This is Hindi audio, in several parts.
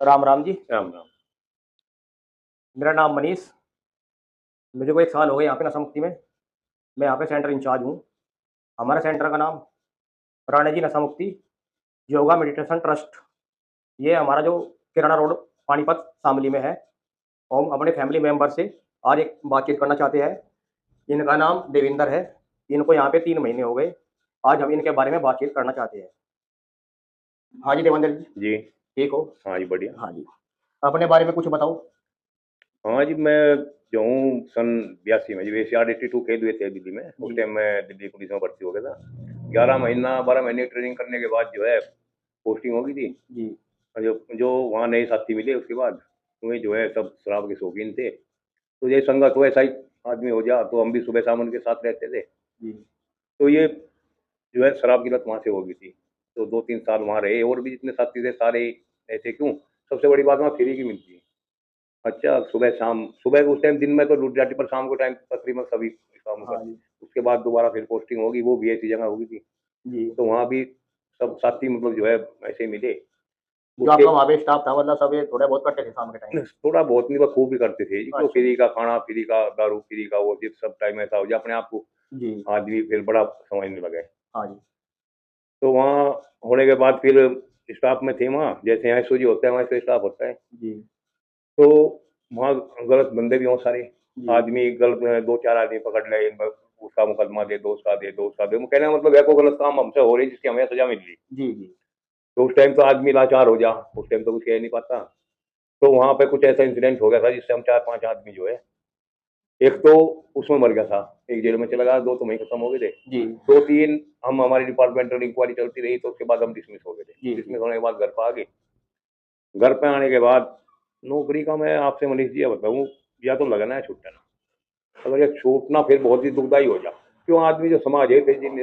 राम राम जी। राम राम। मेरा नाम मनीष। मुझे को 1 साल हो गए यहाँ पे नशा मुक्ति में। मैं यहाँ पे सेंटर इंचार्ज हूँ। हमारे सेंटर का नाम राणे जी नशा मुक्ति योगा मेडिटेशन ट्रस्ट। ये हमारा जो किराना रोड पानीपत शामली में है। और हम अपने फैमिली मेंबर से आज एक बातचीत करना चाहते हैं। इनका नाम देविंदर है। इनको यहाँ पे 3 महीने हो गए। आज हम इनके बारे में बातचीत करना चाहते हैं। हाँ जी देवेंद्र जी, जी। ठीक हो? हाँ जी, बढ़िया। हाँ जी, अपने बारे में कुछ बताओ। हाँ जी, मैं जो हूँ सन 82 में, जब एशियाड 82 खेल हुए थे दिल्ली में, उस जी टाइम मैं दिल्ली पुलिस में भर्ती हो गया था। 11 महीना 12 महीने ट्रेनिंग करने के बाद जो है पोस्टिंग हो गई थी। जी और जो जो वहाँ नए साथी मिले उसके बाद उन्हें जो है सब शराब के शौकीन थे। तो ये संगत हो ऐसा ही आदमी हो जा, तो हम भी सुबह शाम उनके साथ रहते थे। जी तो ये जो है शराब की लत वहाँ से हो गई थी। तो 2-3 साल वहाँ रहे, और भी जितने साथी थे सारे ऐसे। क्यों? सबसे बड़ी बात वहाँ फ्री की मिलती है। अच्छा, सुबह शाम, सुबह उस टाइम दिन में तो लूट जाती, पर शाम के टाइम तकरीबन सभी काम हाँ करते। जी उसके बाद दोबारा फिर पोस्टिंग होगी, वो भी ऐसी जगह होगी थी। जी। तो वहाँ भी सब साथी मतलब जो है ऐसे ही मिले। जो उसके आपका वहाँ पे स्टाफ था मतलब सब ये थोड़े बहुत करते थे शाम के टाइम? थोड़ा बहुत नहीं, वह खूब भी करते थे, क्यों अच्छा जी। फ्री का खाना, फ्री का दारू, फ्री का वो जिस सब टाइम ऐसा हो जाए अपने आप को जी। आदमी फिर बड़ा समझने लगे। हाँ जी। तो वहाँ होने के बाद फिर स्टाफ में थे वहाँ, जैसे यहाँ एसओजी होता है वैसे स्टाफ होता है। जी। तो वहाँ गलत बंदे भी हों सारे। जी। आदमी गलत 2-4 आदमी पकड़ ले, उसका मुकदमा दे दो, उसका दे दो, उसका दे। वो कहने का मतलब है कोई गलत काम हमसे हो रही है जिसकी हमें सजा मिल रही। जी, जी। तो उस टाइम तो आदमी लाचार हो जा, उस टाइम तो कुछ कह नहीं पाता। तो वहाँ पे कुछ ऐसा इंसिडेंट हो गया था जिससे हम 4-5 आदमी जो है, एक तो उसमें मर गया था, एक जेल में चला गया, 2 तो वहीं खत्म हो गए थे। जी। 2-3 हम हमारी डिपार्टमेंटल इंक्वायरी चलती रही, तो उसके बाद हम डिसमिस हो गए थे। जी, जी। डिसमिस होने के बाद घर पे आ गए। घर पे आने के बाद नौकरी का मैं आपसे मनीष जी ये बताऊँ, या तो लगना है छुट्टना। अगर ये छूटना फिर बहुत ही दुखदाई हो जा। क्यों? आदमी जो समाज है फिर जिन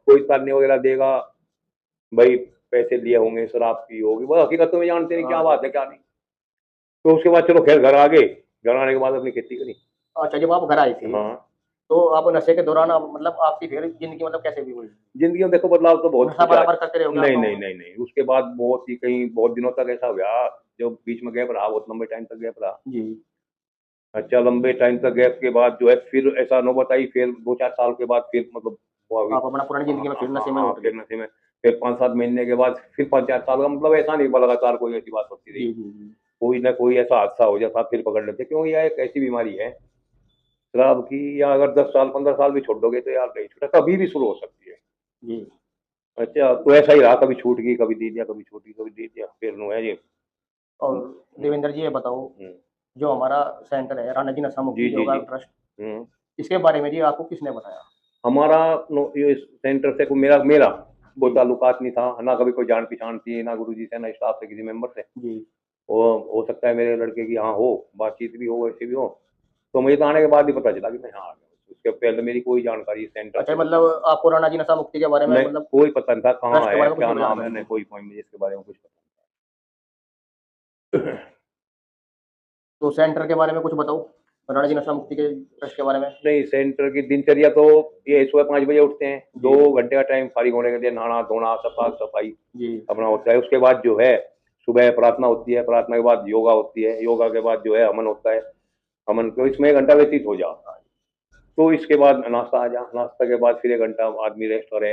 कोई ताने वगैरह देगा, भाई पैसे लिए होंगे, शराब पी होगी, वो हकीकत में जानते नहीं क्या हाँ बात जी। है क्या नहीं। तो उसके बाद चलो खैर घर आ गए। घर आने के बाद अपनी खेती करी। अच्छा, जब आप घर आए थे, हाँ। तो आप नशे के दौरान आप मतलब आपकी फिर ज़िंदगी मतलब कैसे भी हुई? जिंदगी में देखो बदलाव तो बहुत नशा कुछ आया। बराबर करते रहे होगे आप नहीं गाँव नहीं में? नहीं नहीं, उसके बाद बहुत ही कहीं बहुत दिनों तक ऐसा हो गया, जो बीच में गैप रहा, बहुत लंबे टाइम तक गैप रहा। जी। अच्छा, लंबे टाइम तक गैप के बाद जो है फिर ऐसा नौबत आई, फिर 2-4 साल के बाद फिर मतलब वो अभी। आप अपना पुरानी हाँ ज़िंदगी में हाँ फिर हाँ नशे में हाँ, लौट फिर गए। नशे में। फिर 5-7 महीने के बाद फिर 5-4 साल का मतलब ऐसा नहीं लगातार कोई ऐसी बात होती रही। जी, जी, जी। कोई ना कोई ऐसा हादसा हो जाता फिर पकड़ लेते, क्योंकि यह एक ऐसी बीमारी है शराब की, या अगर 10 साल 15 साल भी छोड़ दोगे तो यार नहीं छूटा, कभी भी शुरू हो सकती है। जी। अच्छा, तो ऐसा ही रहा, कभी छूट गई, कभी दे दिया, कभी छूट गई, कभी दे दिया, फिर नो है ये। और हम्म, हम्म, देवेंद्र जी ये बताओ, हम्म। जो हमारा सेंटर है राणा जी नशा जी मुक्ति जी योगा जी। ट्रस्ट, हम्म। इसके बारे में जी आपको किसने बताया? हमारा ये सेंटर से कोई मेरा मेरा कोई जी। ताल्लुकात नहीं था ना, कभी कोई जान पहचान थी ना गुरु जी से, ना स्टाफ से, किसी मेंबर से। जी। वो हो सकता है मेरे लड़के की हाँ हो, बातचीत भी हो, वैसे भी हो। तो मुझे तो आने के बाद ही पता चला कि मैं यहाँ आ गया। उसके पहले मेरी कोई जानकारी इस सेंटर अच्छा, से कुछ मतलब आपको राणा जी नशा मुक्ति के बारे में नहीं, मतलब कोई पता नहीं था कहाँ ट्रस्ट के है, बारे में कुछ क्या नहीं नाम है, जानकारी नहीं थी? कोई पॉइंट नहीं, इसके बारे में कुछ पता नहीं। तो सेंटर के बारे में कुछ बताओ, राणा जी नशा मुक्ति के ट्रस्ट के बारे में? नहीं, सेंटर की दिनचर्या तो ये सुबह 5 बजे उठते हैं, जी। 2 घंटे का टाइम फारिग होने के लिए, नहाना धोना, सफा सफाई जी। अपना होता है। उसके बाद जो है सुबह प्रार्थना होती है, प्रार्थना के बाद योगा होती है, योगा के बाद जो है हवन होता है। हवन को इसमें 1 घंटा व्यतीत हो जाओ। तो इसके बाद नाश्ता आ जा, नाश्ता के बाद फिर 1 घंटा आदमी रेस्ट करे।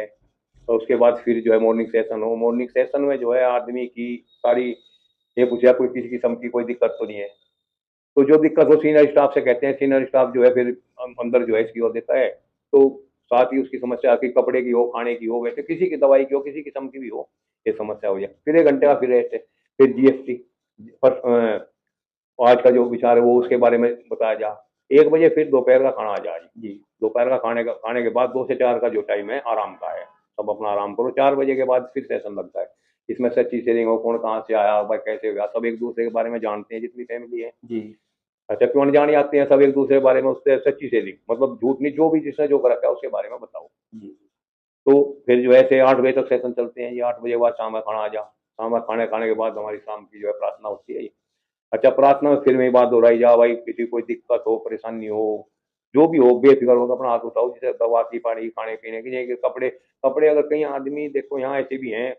और उसके बाद फिर जो है मॉर्निंग सेशन हो, मॉर्निंग सेशन में जो है आदमी की सारी ये पूछा कोई किसी किस्म की कोई दिक्कत तो नहीं है। तो जो दिक्कत हो सीनियर स्टाफ से कहते हैं, सीनियर स्टाफ जो है फिर अंदर जो है इसकी ओर देता है। तो साथ ही उसकी समस्या की कपड़े की हो, खाने की हो, वैसे किसी की दवाई की हो, किसी किस्म की भी हो, ये समस्या हो जाए, फिर 1 घंटे का फिर रेस्ट है। फिर जीएसटी पर आज का जो विचार है वो उसके बारे में बताया जा। 1 बजे फिर दोपहर का खाना आ जाए। जी। दोपहर का खाने के बाद 2 से 4 का जो टाइम है आराम का है। सब अपना आराम करो, 4 बजे के बाद फिर सेशन लगता है। इसमें सच्ची शेयरिंग हो, कौन कहाँ से आया, भाई कैसे गया, सब एक दूसरे के बारे में जानते हैं जितनी फैमिली है। जी। अच्छा, क्यों अनजान आते हैं सब एक दूसरे के बारे में, उससे सच्ची शेयरिंग मतलब झूठ नहीं, जो भी जिसने जो कर रखा है उसके बारे में बताओ। जी। तो फिर जो है ऐसे 8 बजे तक सेशन चलते हैं। ये 8 बजे के बाद शाम का खाना आ जा। शाम का खाने खाने के बाद हमारी शाम की जो है प्रार्थना होती है। अच्छा, प्रार्थना में फिर वही बात दोहराई जा, भाई किसी कोई दिक्कत हो, परेशानी हो, जो भी हो, बेफिक्र होकर अपना हाथ उठाओ, जैसे दवा की, पानी, खाने पीने की, ये कपड़े कपड़े अगर कहीं आदमी देखो यहाँ ऐसे भी हैं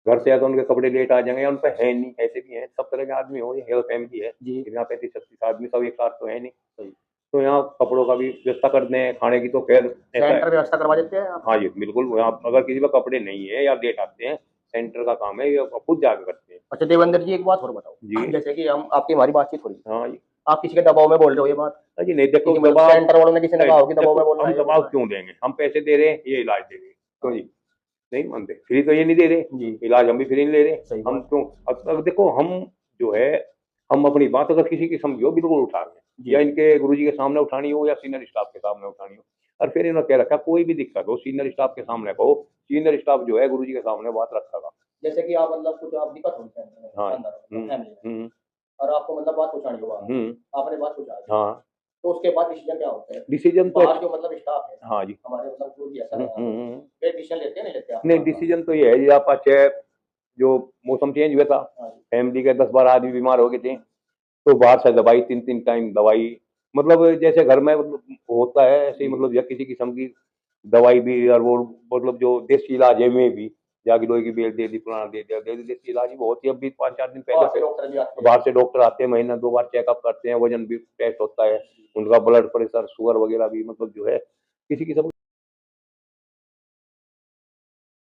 घर से या तो उनके कपड़े लेट आ जाएंगे या उन पे है नहीं, ऐसे भी हैं, सब तरह के आदमी हो, ये फैमिली है, जी यहाँ 35-36 आदमी सब एक साथ तो है नहीं। सही। तो यहाँ कपड़ों का भी व्यवस्था कर दें, खाने की तो खैर ऐसा सेंटर है। व्यवस्था करवा देते हैं आप? हाँ जी बिल्कुल, यहाँ अगर किसी का कपड़े नहीं है या लेट आते हैं, सेंटर का काम है, ये खुद जाके करते हैं। अच्छा देवेंद्र जी, एक बात और बताओ। जी। जैसे कि हम आपकी हमारी बातचीत हो रही है, हाँ जी। आप किसी के दबाव में बोल रहे हो ये बात? हाँ जी, नहीं देखो किसी मतलब दबाव, सेंटर वालों ने किसी ने कहा हो कि दबाव में देखो बोलना हम है, ये दबाव बोलना है? क्यों देंगे, हम पैसे दे रहे हैं, ये इलाज दे रहे हैं, क्यों जी नहीं मानते? फ्री तो ये नहीं दे रहे, जी इलाज हम भी फ्री नहीं ले रहे, सही हम बात। क्यों? अब देखो हम जो है, हम अपनी बात अगर किसी की समझी हो बिल्कुल उठा लें, जी या इनके गुरुजी के सामने उठानी हो या सीनियर स्टाफ के सामने उठानी हो। और फिर इन्होंने कह रखा कोई भी दिक्कत हो सीनियर स्टाफ के सामने कहो, सीनियर स्टाफ जो है गुरुजी के सामने बात रखेगा। जैसे कि आप मतलब कुछ आप दिक्कत हो सेंटर में, हाँ। दुकानदार में, फैमिली में, हम्म और आपको मतलब बात पहुंचानी हो वहाँ, हम्म आपने बात पहुंचा दी, हाँ, तो उसके बाद डिसीजन क्या होता है? डिसीजन तो बाहर जो मतलब स्टाफ है, हाँ जी। हमारे मतलब गुरु जी ऐसा है, हम्म। वे डिसीजन लेते हैं नहीं लेते आप? नहीं डिसीजन तो ये है जी, आप अच्छे जो मौसम चेंज हुआ था, हाँ जी फैमिली के 10-12 आदमी बीमार हो गए थे, तो बाहर से दवाई 3-3 टाइम दवाई, मतलब जैसे घर में मतलब होता है ऐसे ही, मतलब या किसी किस्म की दवाई भी, और वो मतलब जो देसी इलाज है में भी, जाके लोहे की बेल दे दी, पुराना दे दिया, दे दी, देसी इलाज ही बहुत ही। अभी 5-4 दिन बाहर पहले से डॉक्टर भी आते हैं। बाहर से डॉक्टर आते हैं, महीना 2 बार चेकअप करते हैं, वजन भी टेस्ट होता है, उनका ब्लड प्रेशर शुगर वगैरह भी, मतलब जो है किसी किस्म